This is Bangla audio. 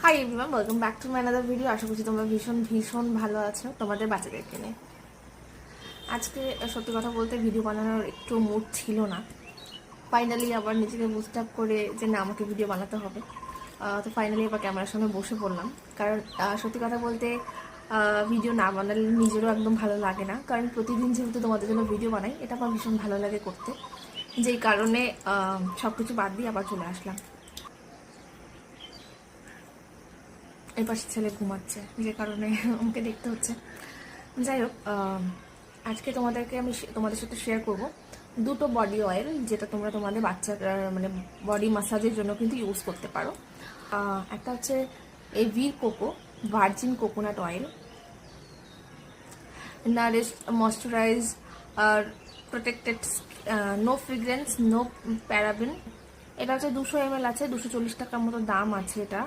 High everyone, welcome back to my another video. আশা করছি তোমরা ভীষণ ভীষণ ভালো আছো তোমাদের বাচ্চাদেরকে নিয়ে। আজকে সত্যি কথা বলতে ভিডিও বানানোর একটু মুড ছিল না। ফাইনালি আবার নিজেকে বুস্ট আপ করে যে না, আমাকে ভিডিও বানাতে হবে। তো ফাইনালি আবার ক্যামেরার সামনে বসে পড়লাম। কারণ সত্যি কথা বলতে ভিডিও না বানালে নিজেরও একদম ভালো লাগে না। কারণ প্রতিদিন যেহেতু তোমাদের জন্য ভিডিও বানাই, এটা আমার ভীষণ ভালো লাগে করতে। যেই কারণে সব কিছু বাদ দিয়ে আবার চলে আসলাম। এই পাশে ছেলে ঘুমাচ্ছে, যে কারণে আমাকে দেখতে হচ্ছে। যাই হোক, আজকে তোমাদের সাথে শেয়ার করব দুটো বডি অয়েল, যেটা তোমরা তোমাদের বাচ্চার মানে বডি মাসাজের জন্য কিন্তু ইউজ করতে পারো। একটা হচ্ছে এভির coco virgin coconut oil, nourish, moisturise আর protected, no fragrance, no paraben. এটা হচ্ছে 200 ml আছে, 240 টাকার মতো দাম আছে এটা।